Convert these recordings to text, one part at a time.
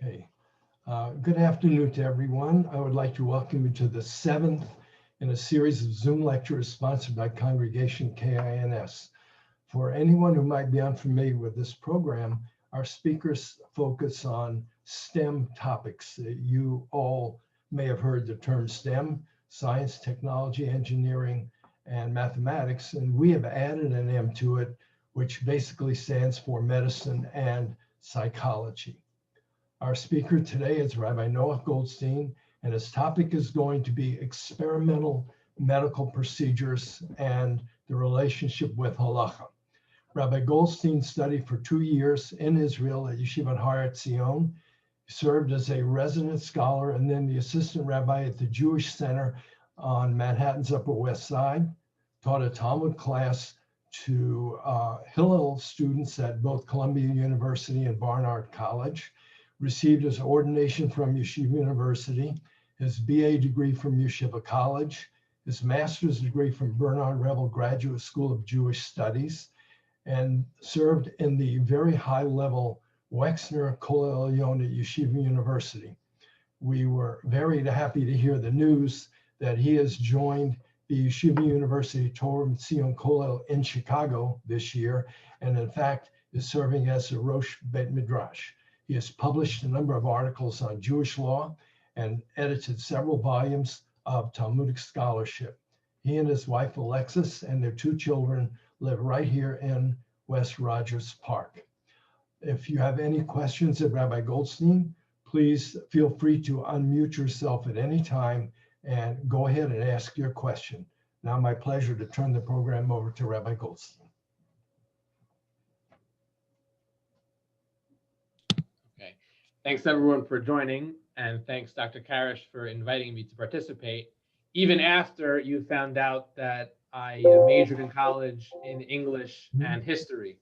Okay. Good afternoon to everyone. I would like to welcome you to the seventh in a series of Zoom lectures sponsored by Congregation KINS. For anyone who might be unfamiliar with this program, our speakers focus on STEM topics. You all may have heard the term STEM, science, technology, engineering, and mathematics, and we have added an M to it, which basically stands for medicine and psychology. Our speaker today is Rabbi Noah Goldstein, and his topic is going to be experimental medical procedures and the relationship with Halacha. Rabbi Goldstein studied for 2 years in Israel at Yeshivat Har Etzion. He served as a resident scholar and then the assistant rabbi at the Jewish Center on Manhattan's Upper West Side, taught a Talmud class to Hillel students at both Columbia University and Barnard College, received his ordination from Yeshiva University, his BA degree from Yeshiva College, his master's degree from Bernard Revel Graduate School of Jewish Studies, and served in the very high-level Wexner Kollel Elyon at Yeshiva University. We were very happy to hear the news that he has joined the Yeshiva University Torah Zion Kollel in Chicago this year, and in fact is serving as a Rosh Bet Midrash. He has published a number of articles on Jewish law and edited several volumes of Talmudic scholarship. He and his wife, Alexis, and their 2 children live right here in West Rogers Park. If you have any questions of Rabbi Goldstein, please feel free to unmute yourself at any time and go ahead and ask your question. Now, my pleasure to turn the program over to Rabbi Goldstein. Thanks everyone for joining, and thanks Dr. Karish for inviting me to participate, even after you found out that I majored in college in English and history.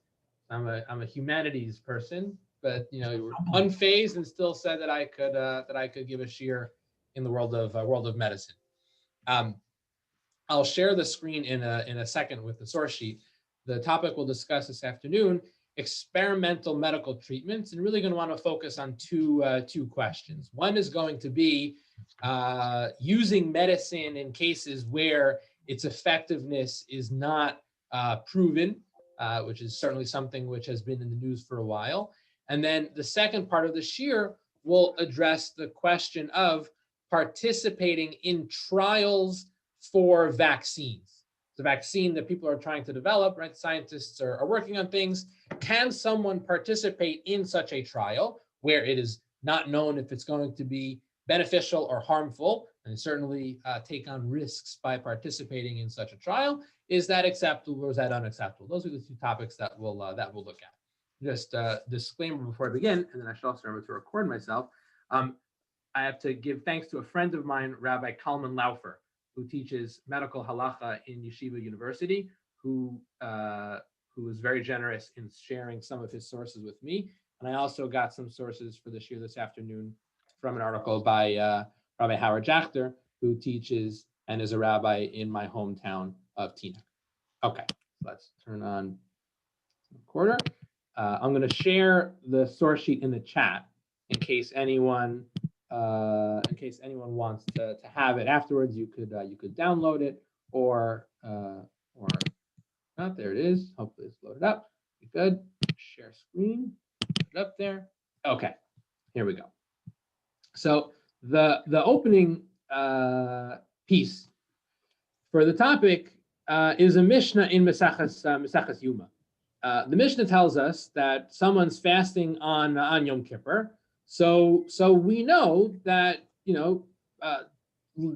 I'm a humanities person, but you were unfazed and still said that I could give a shiur in the world of medicine. I'll share the screen in a second with the source sheet. The topic we'll discuss this afternoon: experimental medical treatments, and really going to want to focus on two questions. One is going to be using medicine in cases where its effectiveness is not proven, which is certainly something which has been in the news for a while. And then the second part of the shiur will address the question of participating in trials for vaccines. The vaccine that people are trying to develop, right? Scientists are working on things. Can someone participate in such a trial where it is not known if it's going to be beneficial or harmful, and certainly take on risks by participating in such a trial? Is that acceptable or is that unacceptable? Those are the 2 topics that we'll look at. Just a disclaimer before I begin, and then I should also remember to record myself. I have to give thanks to a friend of mine, Rabbi Kalman Laufer, who teaches medical halacha in Yeshiva University, who was very generous in sharing some of his sources with me. And I also got some sources for the shiur this afternoon from an article by Rabbi Howard Jachter, who teaches and is a rabbi in my hometown of Teaneck. Okay, let's turn on the recorder. I'm going to share the source sheet in the chat in case anyone wants to have it afterwards. You could download it or not. There it is. Hopefully it's loaded up. Be good. Share screen. Put it up there. Okay. Here we go. So the opening piece for the topic is a Mishna in Maseches Yuma. The Mishnah tells us that someone's fasting on Yom Kippur. So we know that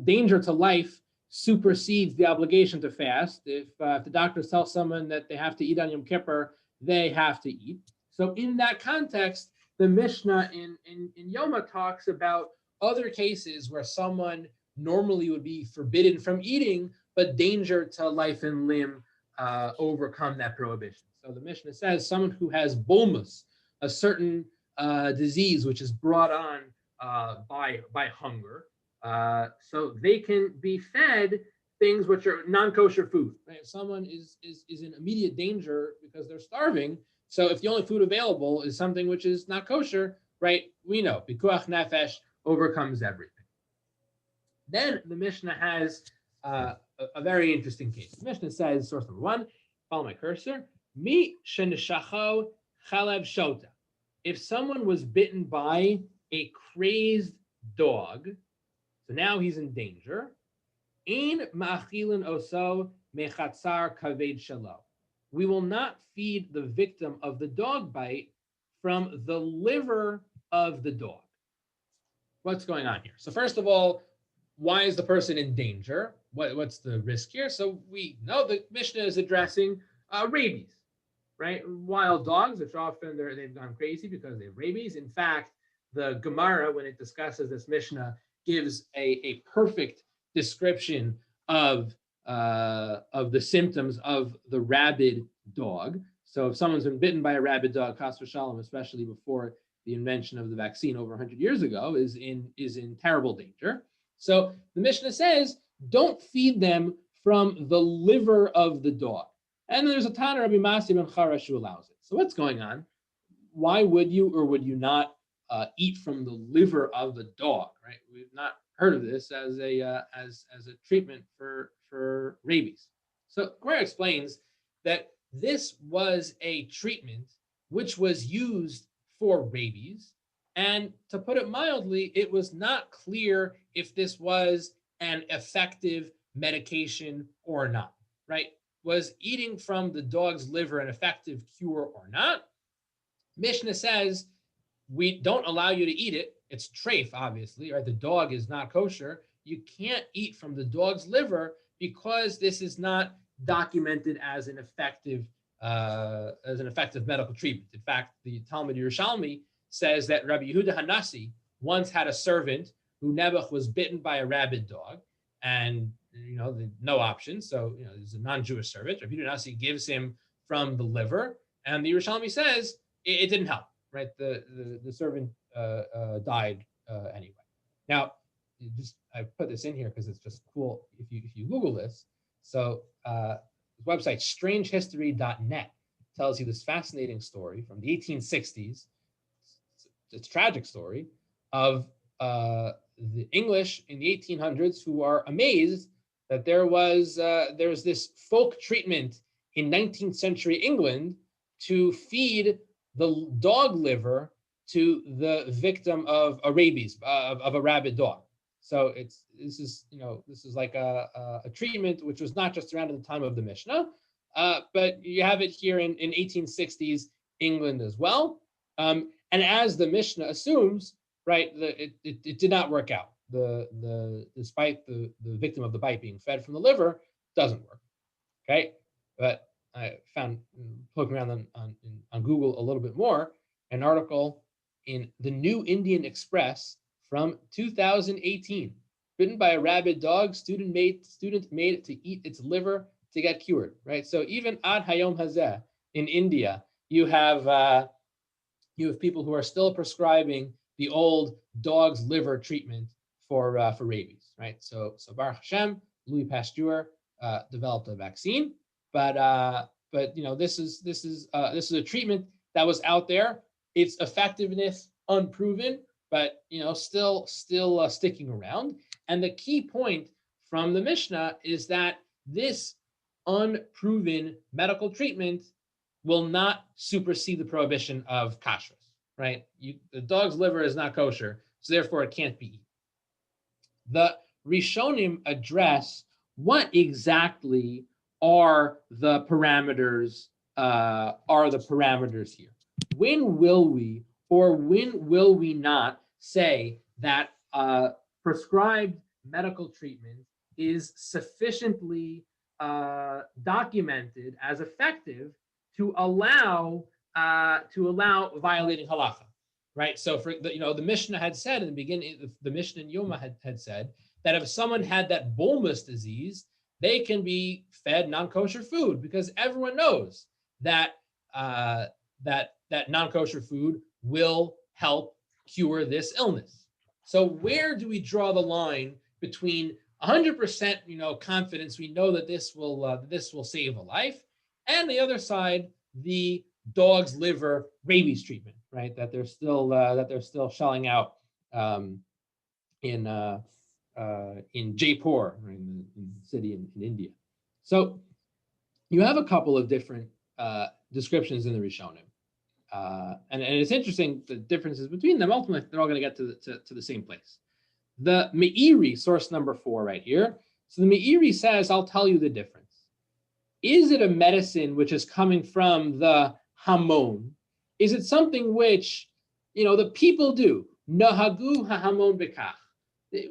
danger to life supersedes the obligation to fast. If the doctors tell someone that they have to eat on Yom Kippur, they have to eat. So in that context, the Mishnah in Yoma talks about other cases where someone normally would be forbidden from eating, but danger to life and limb overcome that prohibition. So the Mishnah says someone who has bulmus, a certain disease which is brought on by hunger, so they can be fed things which are non-kosher food. Right? If someone is in immediate danger because they're starving, so if the only food available is something which is not kosher, right? We know pikuach nefesh overcomes everything. Then the Mishnah has a very interesting case. The Mishnah says, source number one, follow my cursor, mi shenishacho chalev shota. If someone was bitten by a crazed dog, so now he's in danger, ein ma'achilin oso mechatzar kaved shalo. We will not feed the victim of the dog bite from the liver of the dog. What's going on here? So first of all, why is the person in danger? What's the risk here? So we know the Mishnah is addressing rabies, right? Wild dogs, which often they've gone crazy because they have rabies. In fact, the Gemara, when it discusses this Mishnah, gives a perfect description of the symptoms of the rabid dog. So if someone's been bitten by a rabid dog, Chas v'shalom, especially before the invention of the vaccine over 100 years ago, is in terrible danger. So the Mishnah says, don't feed them from the liver of the dog. And there's a Tana Rabbi Masi ben Charash who allows it. So what's going on? Why would you or would you not eat from the liver of the dog? Right? We've not heard of this as a treatment for rabies. So Gemara explains that this was a treatment which was used for rabies. And to put it mildly, it was not clear if this was an effective medication or not, right? Was eating from the dog's liver an effective cure or not? Mishnah says, we don't allow you to eat it. It's treif, obviously, right? The dog is not kosher. You can't eat from the dog's liver because this is not documented as an effective medical treatment. In fact, the Talmud Yerushalmi says that Rabbi Yehuda Hanasi once had a servant who Nebuch was bitten by a rabid dog, and no option. So he's a non-Jewish servant. Rabbi Yehuda Hanasi gives him from the liver, and the Yerushalmi says it didn't help. Right, the servant died anyway. Now, I put this in here because it's just cool. If you Google this, so the website strangehistory.net tells you this fascinating story from the 1860s. It's a tragic story of the English in the 1800s who are amazed that there was this folk treatment in 19th century England to feed the dog liver to the victim of a rabies of a rabid dog. So this is like a treatment which was not just around at the time of the Mishnah, but you have it here in 1860s England as well. And as the Mishnah assumes, right, it did not work out. Despite the victim of the bite being fed from the liver, doesn't work. Okay, but I found, poking around on Google a little bit more, an article in the New Indian Express from 2018. Bitten by a rabid dog, student made it to eat its liver to get cured. Right. So even ad hayom hazeh in India, you have people who are still prescribing the old dog's liver treatment for rabies. Right. So Baruch Hashem, Louis Pasteur developed a vaccine. But this is a treatment that was out there. Its effectiveness unproven, but still sticking around. And the key point from the Mishnah is that this unproven medical treatment will not supersede the prohibition of kashrus. Right? The dog's liver is not kosher, so therefore it can't be eaten. The Rishonim address what exactly are the parameters here. When will we or when will we not say that prescribed medical treatment is sufficiently documented as effective to allow violating halacha? Right. So for the Mishnah had said in the beginning, the Mishnah in Yoma had said that if someone had that bulmus disease, they can be fed non-kosher food because everyone knows that that non-kosher food will help cure this illness. So where do we draw the line between 100% confidence we know that this will save a life, and the other side, the dog's liver rabies treatment, right? That they're still shelling out in Jaipur, right, in the city in India. So you have a couple of different descriptions in the Rishonim. And it's interesting, the differences between them. Ultimately, they're all going to get to the same place. The Meiri, source number 4 right here. So the Meiri says, I'll tell you the difference. Is it a medicine which is coming from the Hamon? Is it something which, the people do? Nahagu hahamon bekach.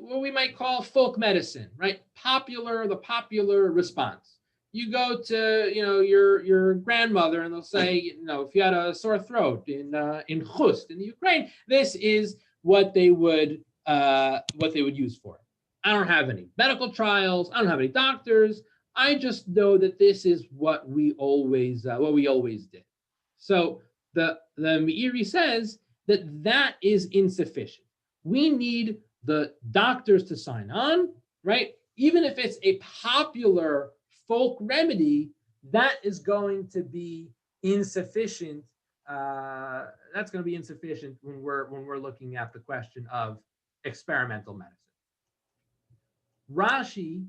What we might call folk medicine, right? The popular response. You go to, your grandmother, and they'll say, if you had a sore throat in Khust in the Ukraine, this is what they would use for it. I don't have any medical trials. I don't have any doctors. I just know that this is what we always did. So the Meiri says that is insufficient. We need the doctors to sign on, right? Even if it's a popular folk remedy, that is going to be insufficient. That's going to be insufficient when we're looking at the question of experimental medicine. Rashi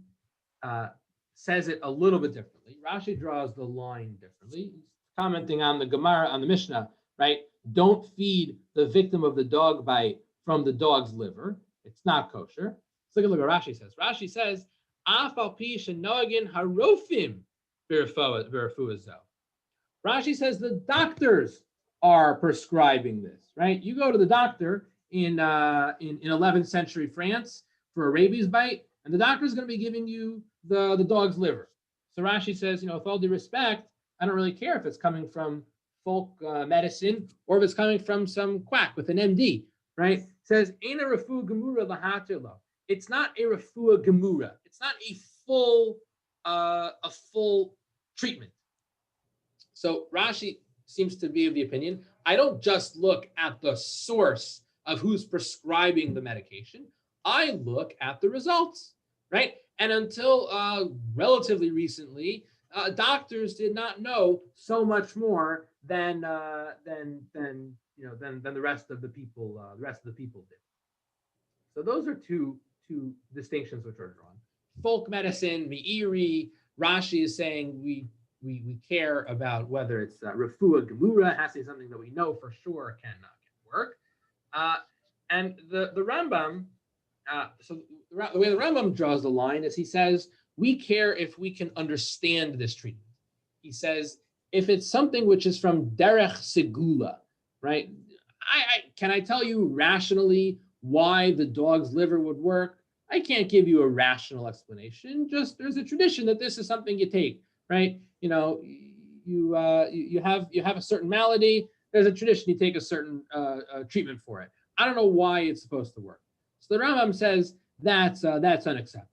says it a little bit differently. Rashi draws the line differently. He's commenting on the Gemara, on the Mishnah, right? Don't feed the victim of the dog bite from the dog's liver. It's not kosher. Let's look at what Rashi says. Rashi says, Af al pi shenogin harofim b'refuazo. Rashi says the doctors are prescribing this, right? You go to the doctor in 11th century France for a rabies bite, and the doctor is going to be giving you the dog's liver. So Rashi says, with all due respect, I don't really care if it's coming from folk medicine or if it's coming from some quack with an MD, right? It says, Eina refuah gemura lahatilo. It's not a refuah gemura. It's not a full treatment. So Rashi seems to be of the opinion, I don't just look at the source of who's prescribing the medication. I look at the results, right? And until relatively recently, doctors did not know so much more than the rest of the people. The rest of the people did. So those are two distinctions which are drawn. Folk medicine, Meiri, Rashi is saying we care about whether it's refuah gemura. It has to be something that we know for sure can work. And the Rambam. So the way the Rambam draws the line is he says, we care if we can understand this treatment. He says, if it's something which is from derech segula, right? Can I tell you rationally why the dog's liver would work? I can't give you a rational explanation. Just there's a tradition that this is something you take, right? You have a certain malady. There's a tradition you take a certain treatment for it. I don't know why it's supposed to work. So the Rambam says that's unacceptable.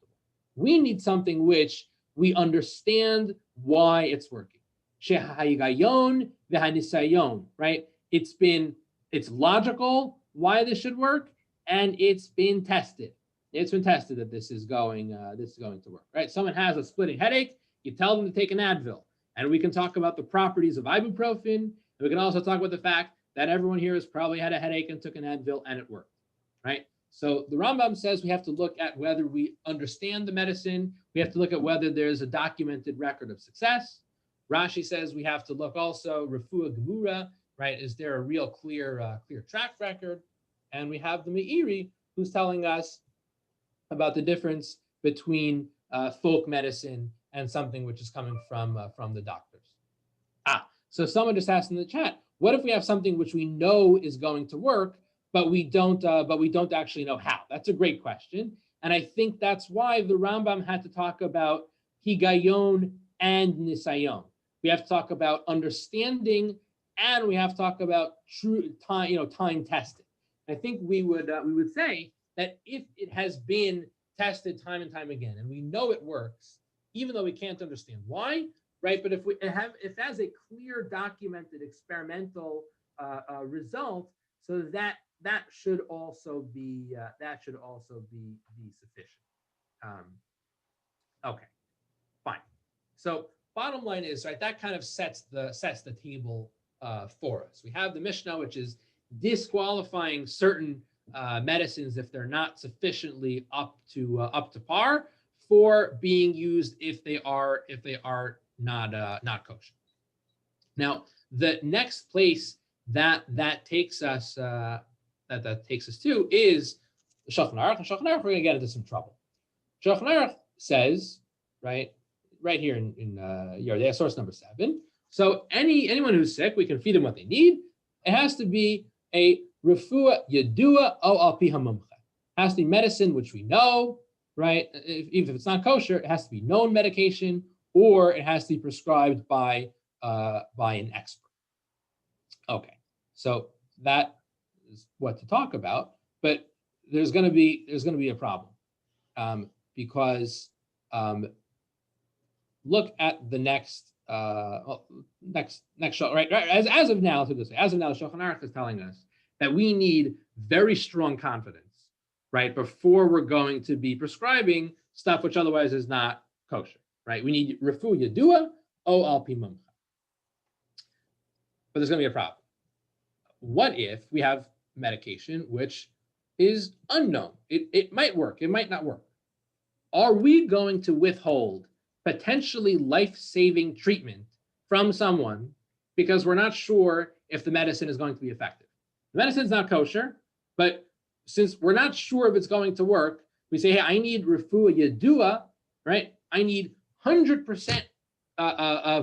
We need something which we understand why it's working. Shehayigayon v'hanisayon, right? It's logical why this should work, and it's been tested. It's been tested that this is going to work, right? Someone has a splitting headache, you tell them to take an Advil, and we can talk about the properties of ibuprofen, and we can also talk about the fact that everyone here has probably had a headache and took an Advil and it worked, right? So the Rambam says we have to look at whether we understand the medicine. We have to look at whether there's a documented record of success. Rashi says we have to look also refuah gemura, right? Is there a real clear track record? And we have the Meiri who's telling us about the difference between folk medicine and something which is coming from the doctors. So someone just asked in the chat, what if we have something which we know is going to work, but we don't actually know how? That's a great question. And I think that's why the Rambam had to talk about higayon and nisayon. We have to talk about understanding, and we have to talk about true time testing. I think we would say that if it has been tested time and time again, and we know it works, even though we can't understand why, right? But if it has a clear documented experimental result, so that should also be sufficient. Okay, fine. So bottom line is, right, that kind of sets the table for us. We have the Mishnah, which is disqualifying certain medicines if they're not sufficiently up to par for being used if they are not kosher. Now, the next place that takes us that takes us to is the Shulchan Aruch. And Shulchan Aruch, we're going to get into some trouble. Shulchan Aruch says, right here in Yardei source number 7. So anyone who's sick, we can feed them what they need. It has to be a refuah yedua o al pi hamumcha. It has to be medicine which we know, right? Even if it's not kosher, it has to be known medication, or it has to be prescribed by an expert. Okay, so that is what to talk about, but there's going to be a problem because look at the next show, right? As of now, so this way, as of now, the Shulchan Aruch is telling us that we need very strong confidence, right, before we're going to be prescribing stuff which otherwise is not kosher, right? We need refu yedua o al pi mumcha. But there's going to be a problem. What if we have medication which is unknown? It might work, it might not work. Are we going to withhold potentially life-saving treatment from someone because we're not sure if the medicine is going to be effective? The medicine's not kosher, but since we're not sure if it's going to work, we say, hey, I need refuah yedua, right? I need 100%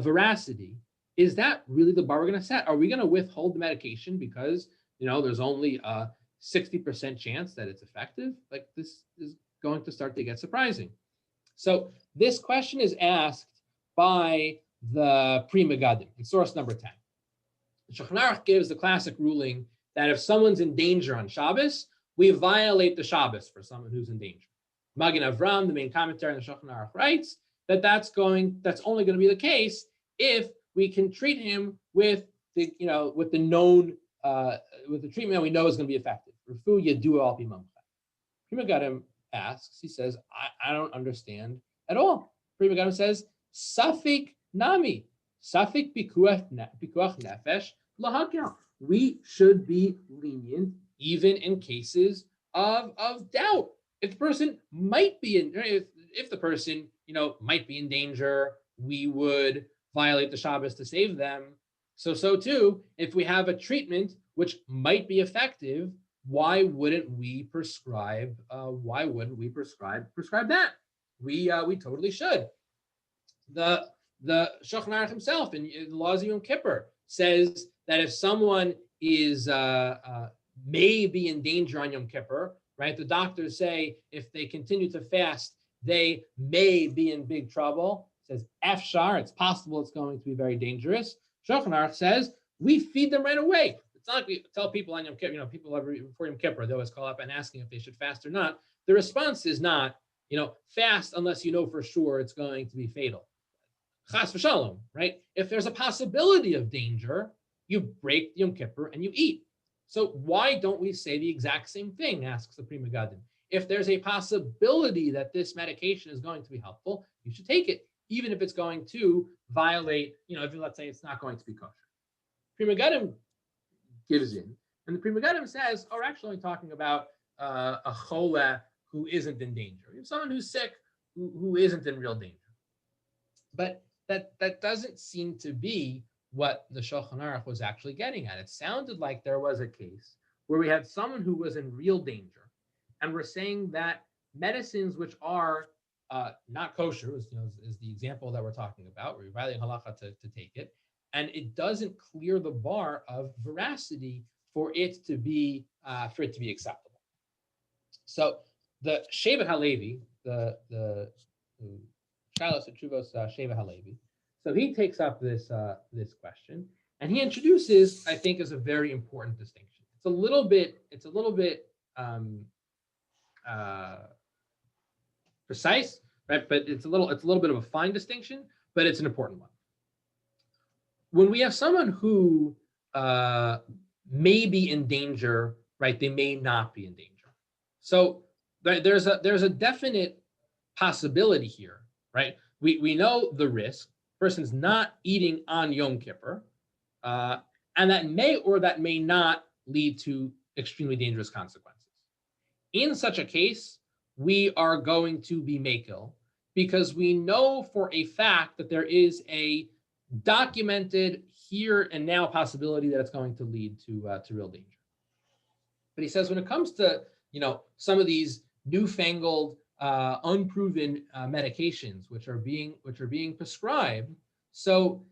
veracity. Is that really the bar we're going to set? Are we going to withhold the medication because there's only a 60% chance that it's effective? Like, this is going to start to get surprising. So this question is asked by the Pri Megadim in source number 10. Shulchan Aruch gives the classic ruling that if someone's in danger on Shabbos, we violate the Shabbos for someone who's in danger. Magen Avram, the main commentary in the Shulchan Aruch, writes that that's only going to be the case if we can treat him with the known with the treatment we know is going to be effective. Refu yedua al pi mumcha. Pri Megadim asks, he says, I don't understand at all. Pri Megadim says, Safik nami, Safik pikuach nefesh lahakil. We should be lenient even in cases of doubt. If the person might be if the person might be in danger, we would violate the Shabbos to save them. So too, if we have a treatment which might be effective, why wouldn't we prescribe? Prescribe that? We totally should. The Shulchan Aruch himself in the Laws of Yom Kippur says that if someone is may be in danger on Yom Kippur, right? The doctors say if they continue to fast, they may be in big trouble. It says efshar, it's possible it's going to be very dangerous. Shulchan Aruch says we feed them right away. It's not like we tell people on Yom Kippur, people before Yom Kippur, they always call up and asking if they should fast or not. The response is not, fast unless you know for sure it's going to be fatal. Chas v'shalom, right? If there's a possibility of danger, you break Yom Kippur and you eat. So why don't we say the exact same thing, asks the Pri Megadim. If there's a possibility that this medication is going to be helpful, you should take it, even if it's going to violate, if let's say it's not going to be kosher. Pri Megadim gives in, and the Pri Megadim says, we're actually only talking about a chola who isn't in danger. You have someone who's sick who isn't in real danger. But that doesn't seem to be what the Shulchan Aruch was actually getting at. It sounded like there was a case where we had someone who was in real danger, and we're saying that medicines which are not kosher, is the example that we're talking about, where you're violating halacha to take it, and it doesn't clear the bar of veracity for it to be acceptable. So the Shevet HaLevi, the Shalos Tshuvos Shevet HaLevi, so he takes up this question, and he introduces, I think, is a very important distinction. It's a little bit precise, right? But it's a little bit of a fine distinction, but it's an important one. When we have someone who may be in danger, right? They may not be in danger. So there's a definite possibility here, right? We know the risk. Person's not eating on Yom Kippur, and that may or that may not lead to extremely dangerous consequences. In such a case, we are going to be makil because we know for a fact that there is a documented here and now possibility that it's going to lead to real danger. But he says when it comes to some of these newfangled unproven medications which are being prescribed, so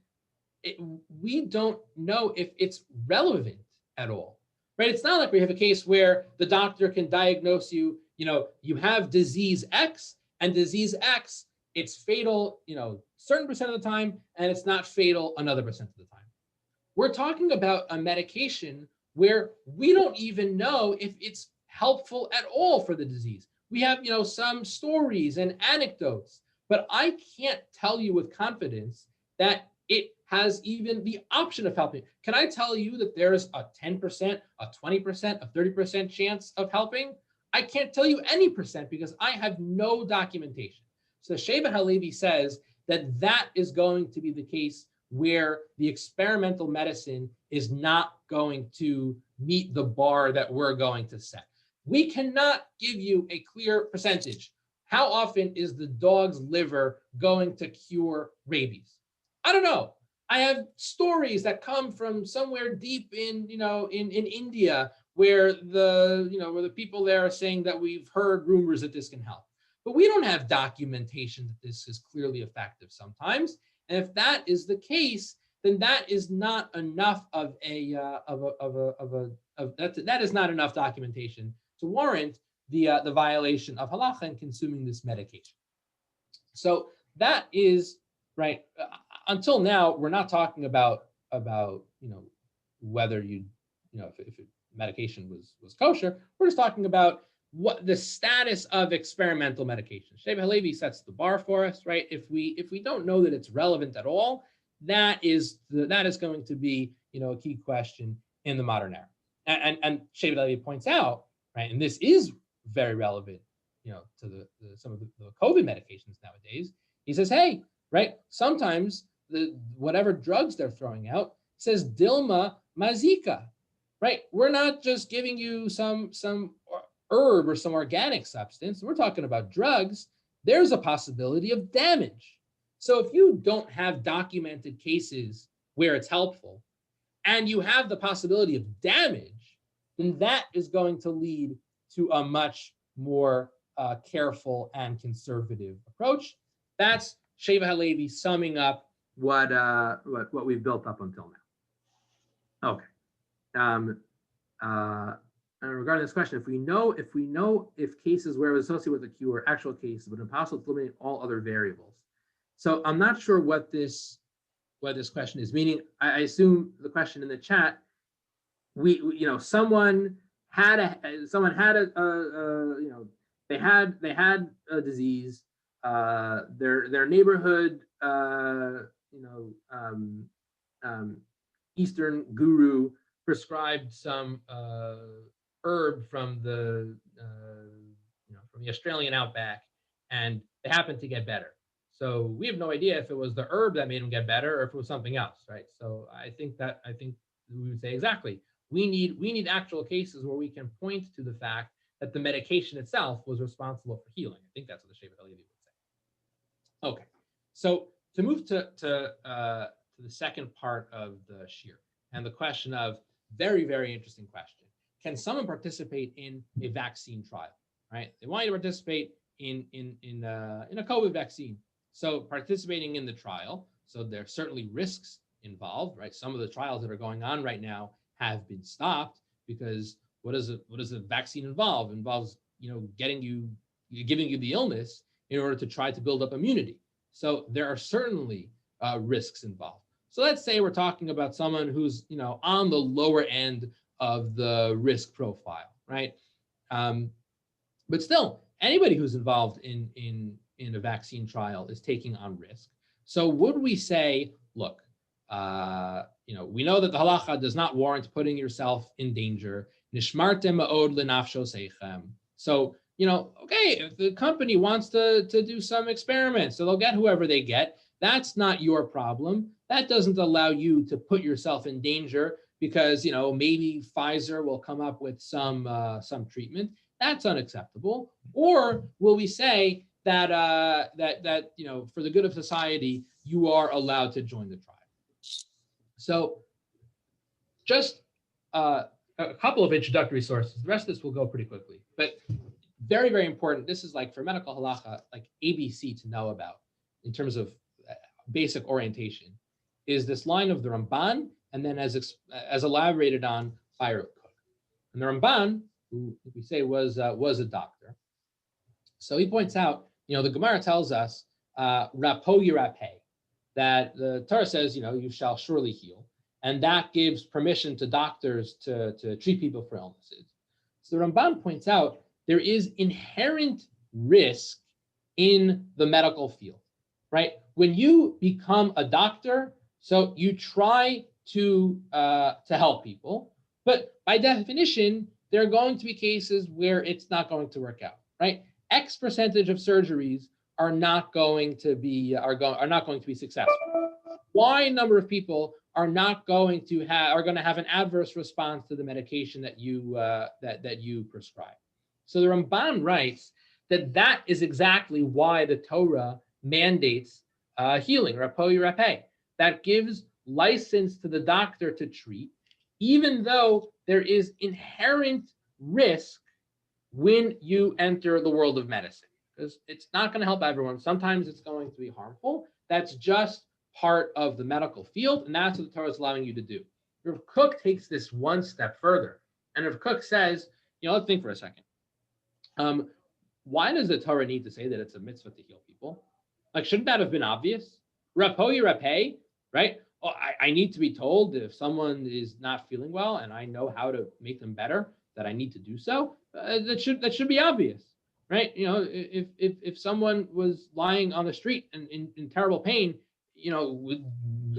we don't know if it's relevant at all, right? It's not like we have a case where the doctor can diagnose you, you have disease X, and disease X, it's fatal, certain percent of the time, and it's not fatal another percent of the time. We're talking about a medication where we don't even know if it's helpful at all for the disease. We have, some stories and anecdotes, but I can't tell you with confidence that it has even the option of helping. Can I tell you that there's a 10%, a 20%, a 30% chance of helping? I can't tell you any percent because I have no documentation. So Shevet Halevi says that is going to be the case where the experimental medicine is not going to meet the bar that we're going to set. We cannot give you a clear percentage. How often is the dog's liver going to cure rabies? I don't know. I have stories that come from somewhere deep in India where the people there are saying that we've heard rumors that this can help. But we don't have documentation that this is clearly effective sometimes. And if that is the case, then that is not enough that is not enough documentation to warrant the violation of halacha and consuming this medication. So that is right. Until now, we're not talking about whether if medication was kosher. We're just talking about what the status of experimental medication. Shevet Halevi sets the bar for us, right? If we don't know that it's relevant at all, that is going to be a key question in the modern era. And Shevet Halevi points out, right, and this is very relevant, to some of the COVID medications nowadays. He says, hey, right, sometimes whatever drugs they're throwing out says Dilma Mazika, right? We're not just giving you some herb or some organic substance. We're talking about drugs. There's a possibility of damage. So if you don't have documented cases where it's helpful and you have the possibility of damage, then that is going to lead to a much more careful and conservative approach. That's Shevet Halevi summing up what we've built up until now. Okay. And regarding this question, if we know if cases where it was associated with a cure are actual cases, but impossible to eliminate all other variables. So I'm not sure what this question is. Meaning, I assume the question in the chat, someone had a disease. Their neighborhood Eastern guru prescribed some herb from the Australian outback, and they happened to get better. So we have no idea if it was the herb that made them get better or if it was something else, right? So I think we would say exactly. We need actual cases where we can point to the fact that the medication itself was responsible for healing. I think that's what the Shevet Halevi would say. Okay, so to move to the second part of the shir and the question of very, very interesting question. Can someone participate in a vaccine trial? Right? They want you to participate in a COVID vaccine. So participating in the trial, so there are certainly risks involved, right? Some of the trials that are going on right now have been stopped because what does a vaccine involve? It involves giving you the illness in order to try to build up immunity. So there are certainly risks involved. So let's say we're talking about someone who's on the lower end of the risk profile, right? But still, anybody who's involved in a vaccine trial is taking on risk. So would we say, look, we know that the halacha does not warrant putting yourself in danger. Nishmartem ma'od lenafsho seichem. So okay, if the company wants to do some experiments, so they'll get whoever they get. That's not your problem. That doesn't allow you to put yourself in danger because maybe Pfizer will come up with some treatment? That's unacceptable. Or will we say that for the good of society, you are allowed to join the tribe? So just a couple of introductory sources. The rest of this will go pretty quickly, but very, very important. This is like for medical halacha, like ABC to know about in terms of basic orientation, is this line of the Ramban, and then as elaborated on by Rav Kook. And the Ramban, who we say was a doctor, so he points out, the Gemara tells us, rapo yirapeh, that the Torah says, you shall surely heal. And that gives permission to doctors to treat people for illnesses. So the Ramban points out there is inherent risk in the medical field, right? When you become a doctor, so you try to help people, but by definition, there are going to be cases where it's not going to work out, right? X percentage of surgeries are not going to be successful. Y number of people are going to have an adverse response to the medication that you prescribe. So the Ramban writes that is exactly why the Torah mandates healing, rapo yirapeh, that gives license to the doctor to treat, even though there is inherent risk when you enter the world of medicine, because it's not going to help everyone. Sometimes it's going to be harmful. That's just part of the medical field, and that's what the Torah is allowing you to do. Rav Kook takes this one step further, and Rav Kook says, let's think for a second. Why does the Torah need to say that it's a mitzvah to heal people? Like, shouldn't that have been obvious? Rapo yirapeh, right? Oh, I need to be told that if someone is not feeling well and I know how to make them better, that I need to do so. That should be obvious, right? If someone was lying on the street and in terrible pain,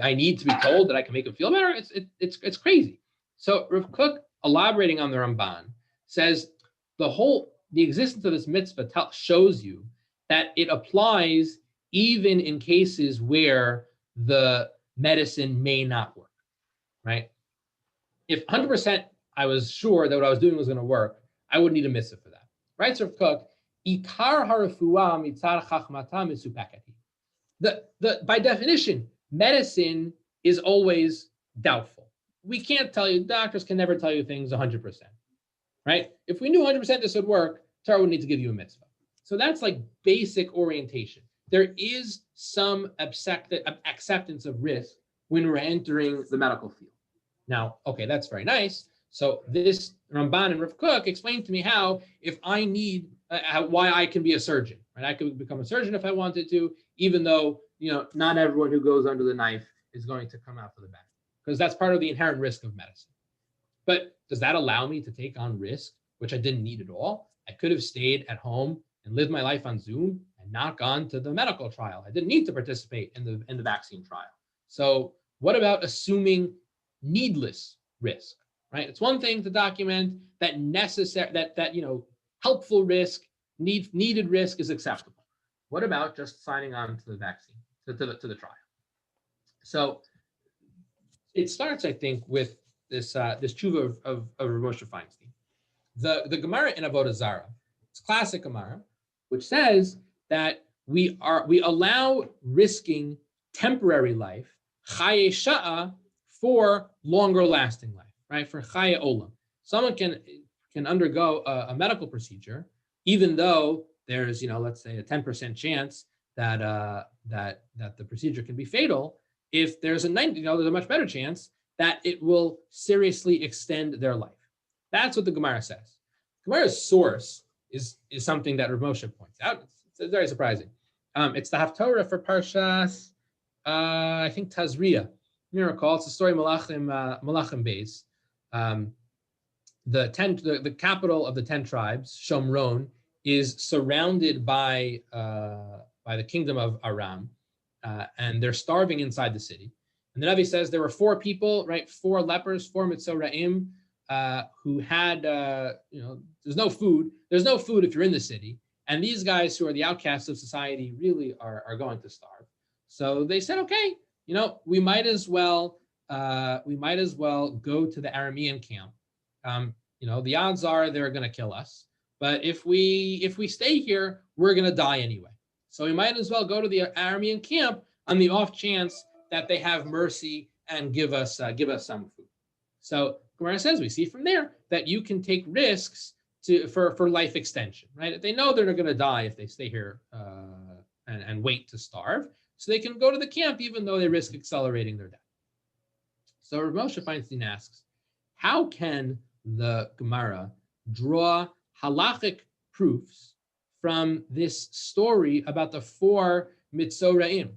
I need to be told that I can make them feel better. It's crazy. So Rav Kook, elaborating on the Ramban, says the existence of this mitzvah shows you that it applies even in cases where the medicine may not work, right? If 100% I was sure that what I was doing was going to work, I wouldn't need a mitzvah for that, right? So Rav Kook, ikar harafua mitzad chachmata misupekati. By definition, medicine is always doubtful. We can't tell you, doctors can never tell you things 100%, right? If we knew 100% this would work, Torah would need to give you a mitzvah. So that's like basic orientation. There is some acceptance of risk when we're entering the medical field. Now, okay, that's very nice. So this Ramban and Rav Kook explained to me how, if I need, why I can be a surgeon, right? I could become a surgeon if I wanted to, even though, not everyone who goes under the knife is going to come out for the back, because that's part of the inherent risk of medicine. But does that allow me to take on risk, which I didn't need at all? I could have stayed at home and lived my life on Zoom and not gone to the medical trial. I didn't need to participate in the vaccine trial. So what about assuming needless risk, right? It's one thing to document that helpful risk, needed risk is acceptable. What about just signing on to the vaccine, to the trial? So it starts, I think, with this tshuva of Rav Moshe Feinstein. The Gemara in Avodah Zarah, it's classic Gemara, which says that we allow risking temporary life, chaye sha'a, for longer lasting life, right? For chaye olam. Someone can undergo a medical procedure, even though there's, let's say a 10% chance that the procedure can be fatal. If there's there's a much better chance that it will seriously extend their life. That's what the Gemara says. Gemara's source is something that Rav Moshe points out. It's very surprising. It's the Haftorah for Parshas, I think Tazria. You recall, it's the story of Malachim Beis. The capital of the 10 tribes, Shomron, is surrounded by the kingdom of Aram, and they're starving inside the city. And the Navi says there were 4 people, right? 4 lepers, 4 Mitzoraim, who had, there's no food. There's no food if you're in the city. And these guys who are the outcasts of society really are going to starve. So they said, okay, we might as well go to the Aramean camp. The odds are they're going to kill us, but if we stay here, we're going to die anyway. So we might as well go to the Aramean camp on the off chance that they have mercy and give us some food. So Gemara says we see from there that you can take risks for life extension, right? If they know they're going to die if they stay here and wait to starve, so they can go to the camp even though they risk accelerating their death. So Rav Moshe Feinstein asks, how can the Gemara draw halachic proofs from this story about the 4 Mitzoraim?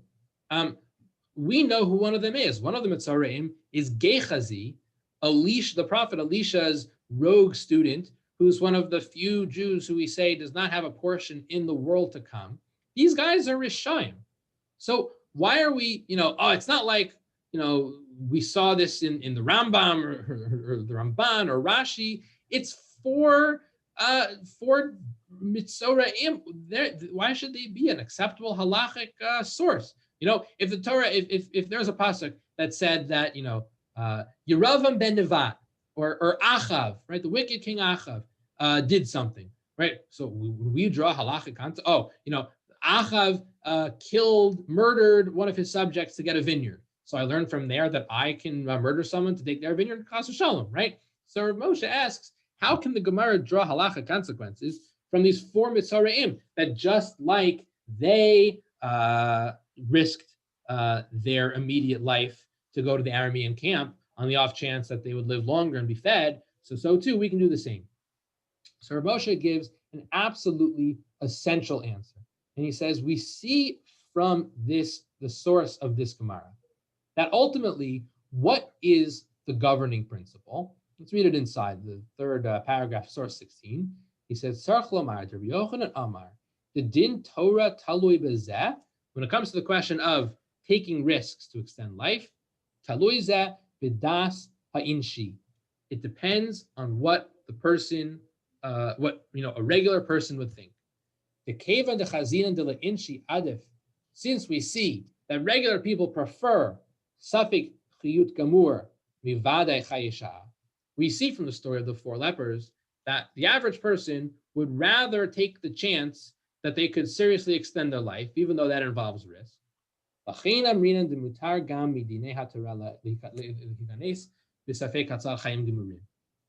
We know who one of them is. One of the Mitzoraim is Gehazi, the prophet Elisha's rogue student, who's one of the few Jews who we say does not have a portion in the world to come. These guys are Rishayim. So why are we, it's not like, we saw this in the Rambam or the Ramban or Rashi. It's 4 Mitzoraim. Why should they be an acceptable halachic source? If the Torah, if there's a pasuk that said that, Yeravam ben Nevat or Achav, right, the wicked king Achav did something, right? So we draw halachic concept. Achav murdered one of his subjects to get a vineyard. So I learned from there that I can murder someone to take their vineyard, Chas v'shalom, right? So Rav Moshe asks, how can the Gemara draw halachic consequences from these 4 Mitzoraim that just like they risked their immediate life to go to the Aramean camp on the off chance that they would live longer and be fed, so too we can do the same. So Rav Moshe gives an absolutely essential answer. And he says, we see from this, the source of this Gemara, that ultimately, what is the governing principle? Let's read it inside the 3rd paragraph, source 16. He says, Sarch lomar, Rabbi Yochanan Amar, the din Torah talui bezeh. When it comes to the question of taking risks to extend life, talui zeh b'das ha'inshi. It depends on what the person, a regular person would think. The kevan de chazinan de la'inshi adif. Since we see that regular people prefer safik chiyut gamur mivadei chayisha, we see from the story of the 4 lepers that the average person would rather take the chance that they could seriously extend their life, even though that involves risk.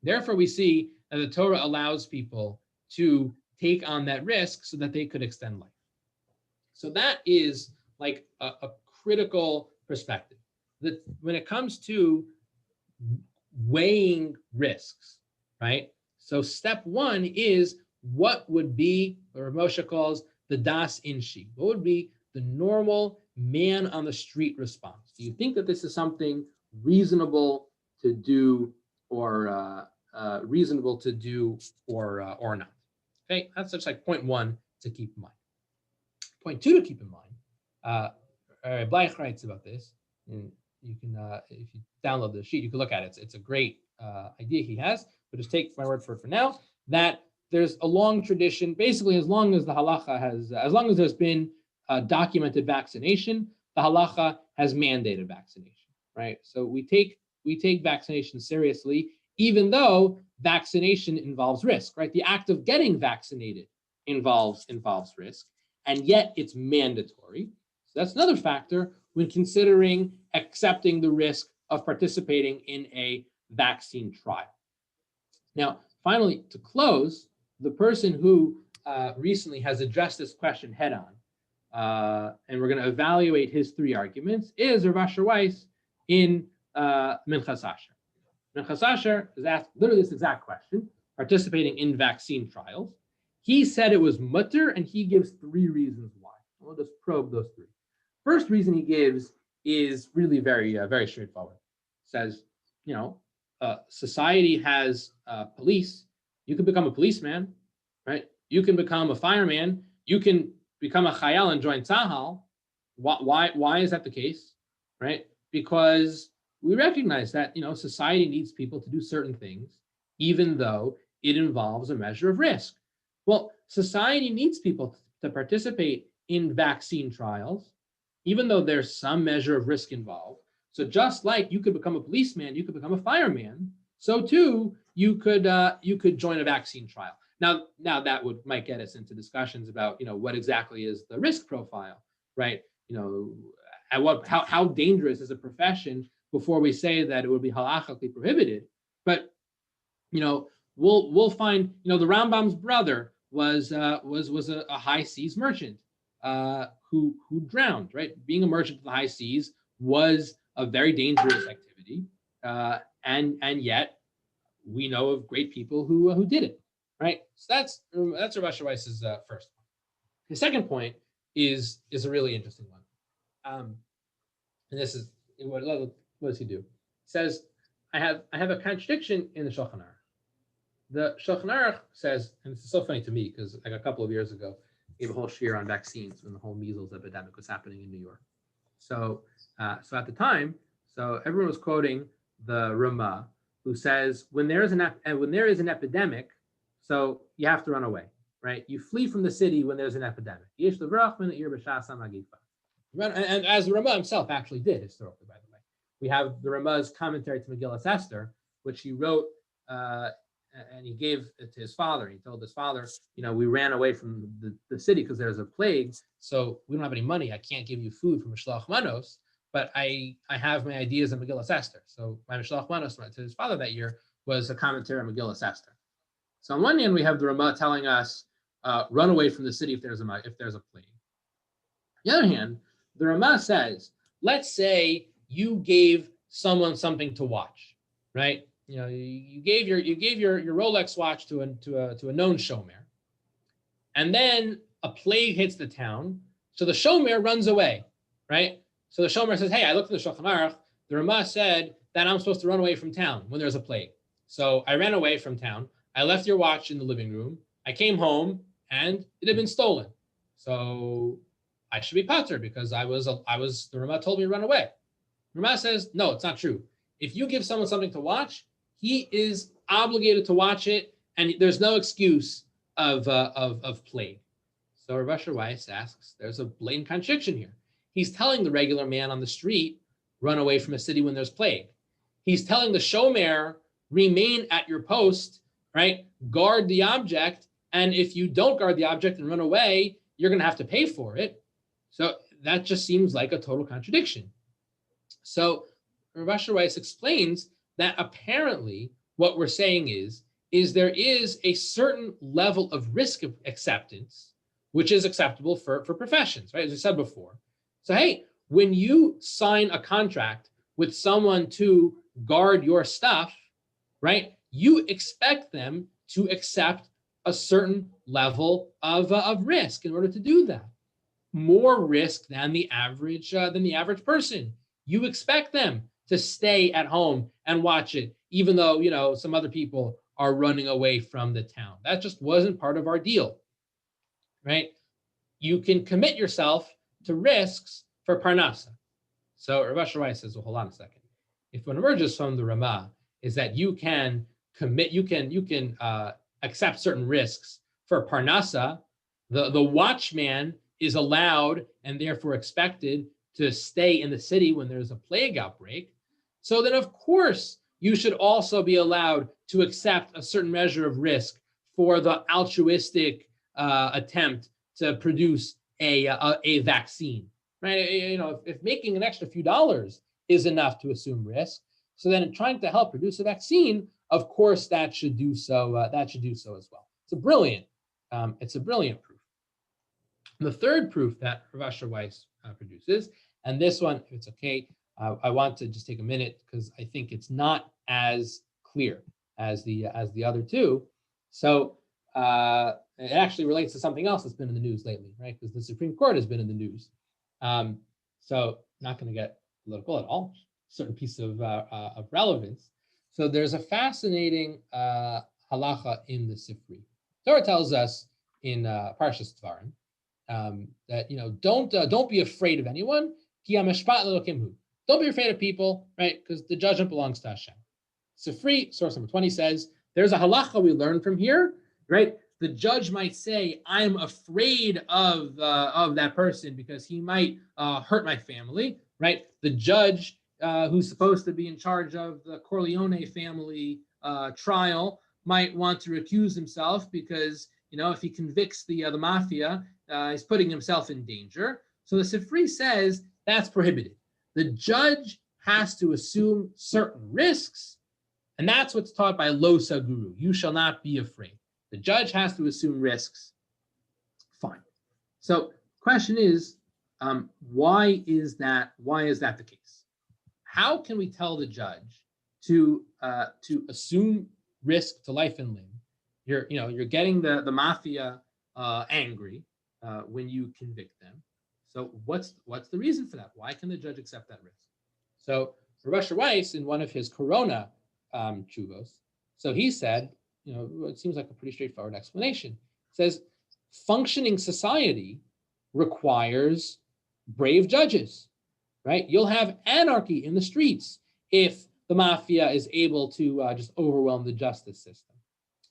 Therefore, we see that the Torah allows people to take on that risk so that they could extend life. So that is like a critical perspective. That when it comes to weighing risks, right? So step 1 is what would be what Rav Moshe calls the das inshi. What would be the normal man on the street response? Do you think that this is something reasonable to do or not? Okay, that's just like point 1 to keep in mind. Point 2 to keep in mind. Bleich writes about this, and you can, if you download the sheet, you can look at it. It's a great idea he has, but just take my word for it for now, that there's a long tradition, basically as long as the halacha has, as long as there's been documented vaccination, the halacha has mandated vaccination, right? So we take vaccination seriously, even though vaccination involves risk, right? The act of getting vaccinated involves risk, and yet it's mandatory. So that's another factor when considering accepting the risk of participating in a vaccine trial. Now, finally, to close, the person who recently has addressed this question head on, and we're going to evaluate his 3 arguments, is Rav Asher Weiss in Minchas Asher. Minchas Asher is asked literally this exact question, participating in vaccine trials. He said it was mutter, and he gives 3 reasons why. We'll just probe those 3. First reason he gives is really very, very straightforward. Says, society has police. You can become a policeman, right? You can become a fireman. You can become a chayal and join Tzahal. Why is that the case, right? Because we recognize that, society needs people to do certain things, even though it involves a measure of risk. Well, society needs people to participate in vaccine trials, even though there's some measure of risk involved. So just like you could become a policeman, you could become a fireman. So too, you could join a vaccine trial. Now that might get us into discussions about what exactly is the risk profile, right? How dangerous is a profession before we say that it would be halachically prohibited. But we'll find the Rambam's brother was a high seas merchant who drowned. Right, being a merchant of the high seas was a very dangerous activity, and yet we know of great people who did it. Right, so that's Rabbi Weiss's first point. The second point is a really interesting one, and this is what does he do? He says, I have a contradiction in the Shulchan Aruch. The Shulchan Aruch says, and this is so funny to me because like a couple of years ago, I gave a whole shiur on vaccines when the whole measles epidemic was happening in New York. So at the time, everyone was quoting the Ramah, who says when there is an epidemic, so you have to run away, right? You flee from the city when there's an epidemic. And as the Ramah himself actually did historically, by the way. We have the Ramah's commentary to Megillas Esther, which he wrote and he gave it to his father. He told his father, we ran away from the city because there's a plague, so we don't have any money. I can't give you food from Mishloach Manos, but I have my ideas on Megillas Esther. So my Mishloach Manos to his father that year was a commentary on Megillas Esther. So on one hand, we have the Ramah telling us, run away from the city if there's a plague. On the other hand, the Ramah says, let's say you gave someone something to watch, right? You gave your Rolex watch to a known shomer, and then a plague hits the town, so the shomer runs away, right? So the shomer says, "Hey, I looked at the Shulchan Aruch. The Ramah said that I'm supposed to run away from town when there's a plague. So I ran away from town. I left your watch in the living room. I came home and it had been stolen. So I should be patur because the Ramah told me to run away." Ramah says, no, it's not true. If you give someone something to watch, he is obligated to watch it, and there's no excuse of plague. So Rabbi Weiss asks, there's a blatant contradiction here. He's telling the regular man on the street, run away from a city when there's plague. He's telling the shomer, remain at your post, right? Guard the object, and if you don't guard the object and run away, you're going to have to pay for it. So that just seems like a total contradiction. So Rabbi Weiss explains that apparently what we're saying is there is a certain level of risk of acceptance, which is acceptable for professions, right? As I said before. So, hey, when you sign a contract with someone to guard your stuff, right, you expect them to accept a certain level of risk in order to do that. More risk than the average person. You expect them to stay at home and watch it, even though some other people are running away from the town. That just wasn't part of our deal, right? You can commit yourself to risks for parnasa. So Rabbi Weiss says, well, hold on a second. If what emerges from the Ramah is that you can accept certain risks for parnasa, the watchman is allowed and therefore expected to stay in the city when there's a plague outbreak. So then, of course, you should also be allowed to accept a certain measure of risk for the altruistic attempt to produce a vaccine, right? If making an extra few dollars is enough to assume risk, so then trying to help produce a vaccine, of course, that should do so. That should do so as well. It's a brilliant proof. And the third proof that Rabbi Weiss produces, and this one, if it's okay, I want to just take a minute because I think it's not as clear as the other two. So it actually relates to something else that's been in the news lately, right? Because the Supreme Court has been in the news. So not going to get political at all. Certain piece of relevance. So there's a fascinating halacha in the Sifri. Torah tells us in Parshas Dvarim that don't be afraid of anyone. Don't be afraid of people, right? Because the judgment belongs to Hashem. Sifri, source number 20 says there's a halacha we learn from here, right? The judge might say, I'm afraid of that person because he might hurt my family, right? The judge who's supposed to be in charge of the Corleone family trial, might want to recuse himself because, if he convicts the mafia, he's putting himself in danger. So the Sifri says that's prohibited. The judge has to assume certain risks, and that's what's taught by Lo Saguru. You shall not be afraid. The judge has to assume risks. Fine. So question is, why is that the case? How can we tell the judge to assume risk to life and limb? You're getting the mafia angry when you convict them. So what's the reason for that? Why can the judge accept that risk? So Rabbi Weiss, in one of his Corona chuvos, so he said, it seems like a pretty straightforward explanation. It says, functioning society requires brave judges, right? You'll have anarchy in the streets if the mafia is able to just overwhelm the justice system.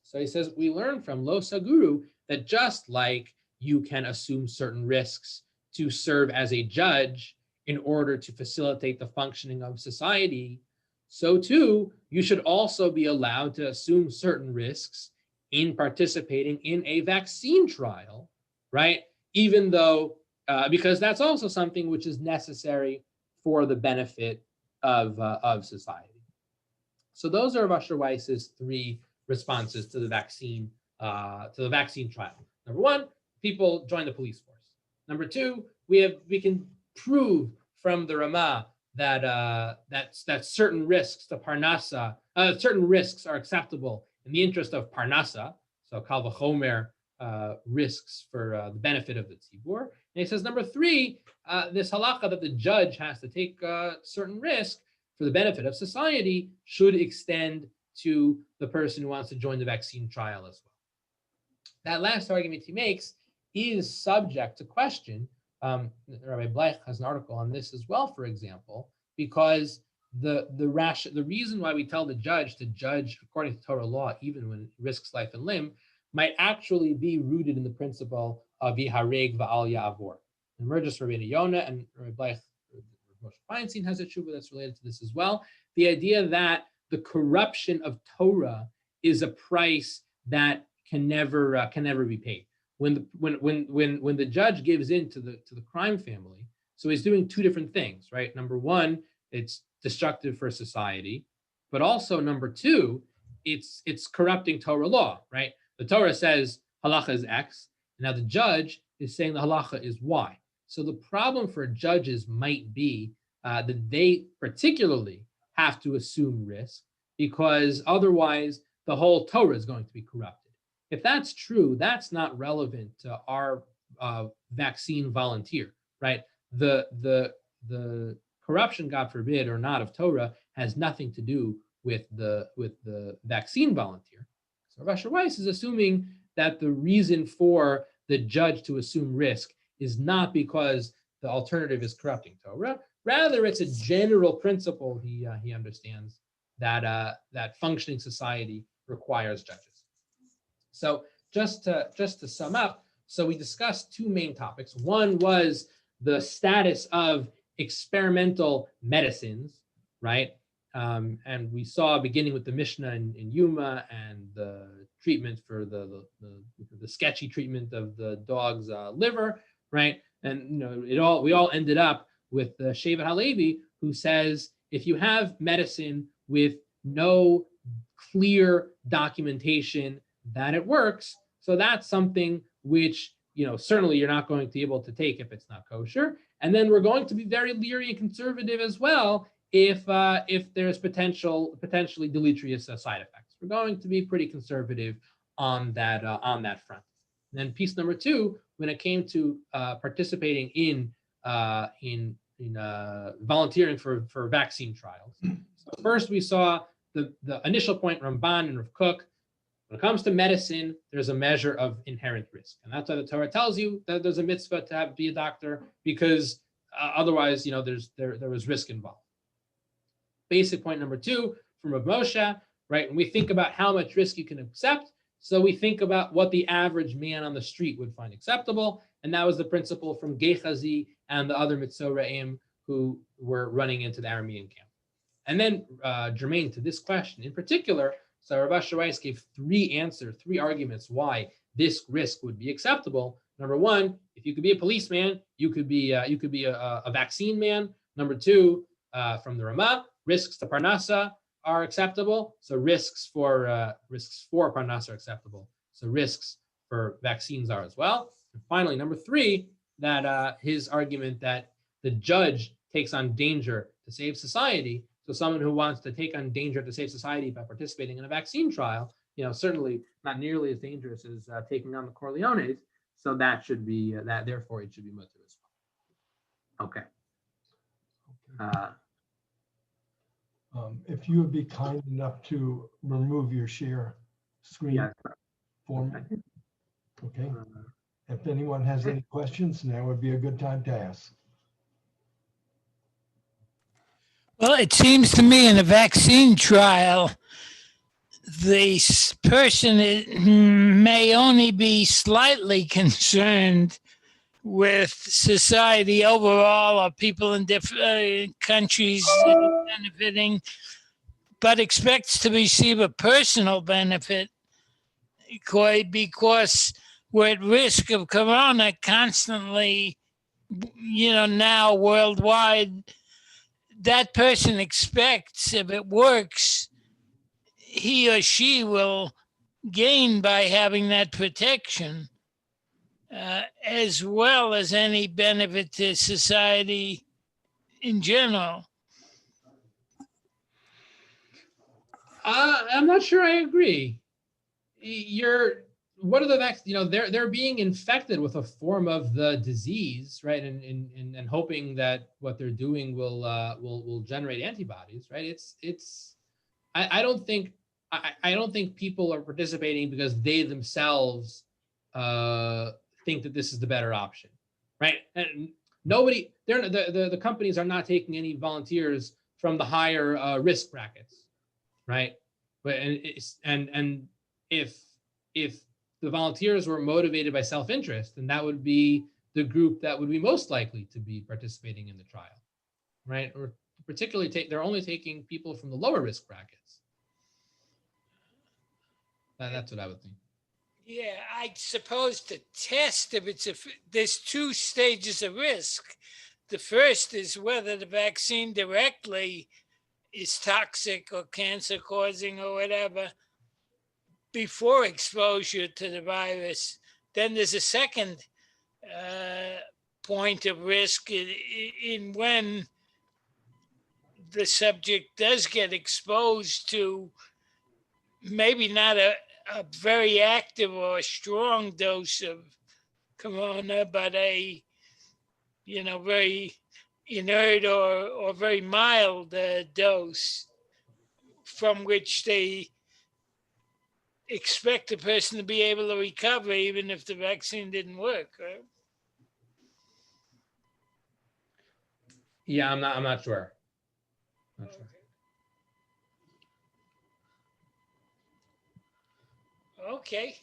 So he says, we learn from Lo Saguru that just like you can assume certain risks to serve as a judge in order to facilitate the functioning of society, so too, you should also be allowed to assume certain risks in participating in a vaccine trial, right? Even though, because that's also something which is necessary for the benefit of society. So those are Rabbi Weiss's three responses to the vaccine trial. Number one, people join the police force. Number two, we can prove from the Ramah that certain risks to Parnasa, certain risks are acceptable in the interest of Parnasa. So Kal v'chomer risks for the benefit of the tzibur. And he says number three, this halacha that the judge has to take certain risk for the benefit of society should extend to the person who wants to join the vaccine trial as well. That last argument he makes is subject to question. Rabbi Bleich has an article on this as well, for example, because the reason why we tell the judge to judge according to Torah law, even when it risks life and limb, might actually be rooted in the principle of Yihareg va'al ya'avor. And Merges Rabbeinu Yonah and Rabbi Bleich, Moshe Feinstein has a tshuva that's related to this as well. The idea that the corruption of Torah is a price that can never be paid. When the judge gives in to the crime family, so he's doing two different things, right? Number one, it's destructive for society, but also number two, it's corrupting Torah law, right? The Torah says halacha is X, and now the judge is saying the halacha is Y. So the problem for judges might be that they particularly have to assume risk because otherwise the whole Torah is going to be corrupted. If that's true, that's not relevant to our vaccine volunteer, right? The corruption, God forbid, or not of Torah has nothing to do with the vaccine volunteer. So Rabbi Weiss is assuming that the reason for the judge to assume risk is not because the alternative is corrupting Torah. Rather, it's a general principle he understands that functioning society requires judges. So just to sum up, so we discussed two main topics. One was the status of experimental medicines, right? And we saw beginning with the Mishna in Yuma and the treatment for the sketchy treatment of the dog's liver, right? And we all ended up with the Shevet Halevi, who says if you have medicine with no clear documentation that it works, so that's something which certainly you're not going to be able to take if it's not kosher. And then we're going to be very leery and conservative as well if there's potentially deleterious side effects. We're going to be pretty conservative on that front. And then piece number two, when it came to participating in volunteering for vaccine trials. So first we saw the initial point, Ramban and Rav Kook. When it comes to medicine, there's a measure of inherent risk. And that's why the Torah tells you that there's a mitzvah to be a doctor, because otherwise, there was risk involved. Basic point number two from Rav Moshe, right? When we think about how much risk you can accept, so we think about what the average man on the street would find acceptable. And that was the principle from Gehazi and the other Mitzoraim who were running into the Aramean camp. And then germane to this question in particular, so Rabbi Weiss gave three arguments why this risk would be acceptable. Number one, if you could be a policeman, you could be a vaccine man. Number two, from the Ramah, risks to Parnasa are acceptable. So risks for Parnasa are acceptable. So risks for vaccines are as well. And finally, number three, that his argument that the judge takes on danger to save society. So someone who wants to take on danger to save society by participating in a vaccine trial, certainly not nearly as dangerous as taking on the Corleones. So that should be that. Therefore, it should be mutter as well. Okay. If you would be kind enough to remove your share screen for me. Okay. If anyone has any questions, now would be a good time to ask. Well, it seems to me in a vaccine trial, the person may only be slightly concerned with society overall or people in different countries benefiting, but expects to receive a personal benefit because we're at risk of corona constantly, now worldwide. That person expects, if it works, he or she will gain by having that protection, as well as any benefit to society in general. I'm not sure I agree. What are the vaccines? They're being infected with a form of the disease, right? And hoping that what they're doing will generate antibodies, right? I don't think people are participating because they themselves think that this is the better option, right? And the companies are not taking any volunteers from the higher risk brackets, right? But if the volunteers were motivated by self-interest, then that would be the group that would be most likely to be participating in the trial, right? Or particularly they're only taking people from the lower risk brackets. That's what I would think. Yeah, I suppose to test if there's two stages of risk. The first is whether the vaccine directly is toxic or cancer causing or whatever before exposure to the virus. Then there's a second point of risk in when the subject does get exposed to maybe not a very active or strong dose of corona, but a very inert or very mild dose from which they expect the person to be able to recover even if the vaccine didn't work, right? Yeah, I'm not sure. Okay.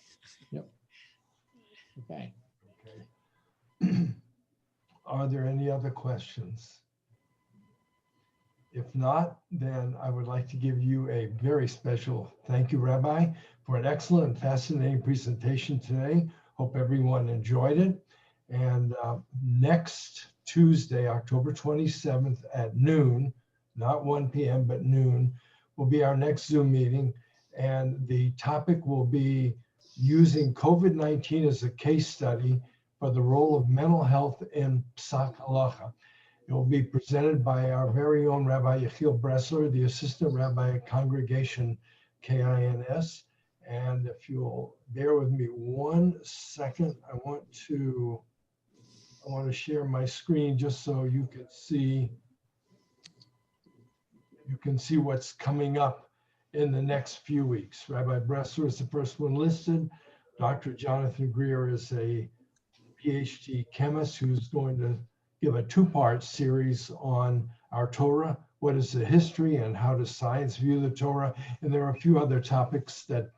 Yep. Okay. Are there any other questions? If not, then I would like to give you a very special thank you, Rabbi, for an excellent and fascinating presentation today. Hope everyone enjoyed it. And next Tuesday, October 27th at noon, not 1 p.m., but noon, will be our next Zoom meeting. And the topic will be using COVID-19 as a case study for the role of mental health in Psak Halacha. It will be presented by our very own Rabbi Yechiel Bressler, the Assistant Rabbi at Congregation KINS. And if you'll bear with me 1 second, I want to share my screen just so you can see what's coming up in the next few weeks. Rabbi Bressler is the first one listed. Dr. Jonathan Greer is a PhD chemist who's going to give a two-part series on our Torah. What is the history and how does science view the Torah? And there are a few other topics that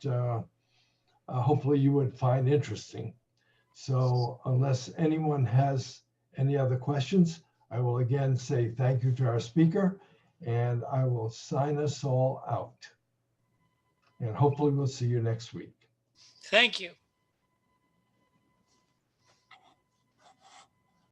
hopefully you would find interesting. So unless anyone has any other questions, I will again say thank you to our speaker, and I will sign us all out. And hopefully we'll see you next week. Thank you.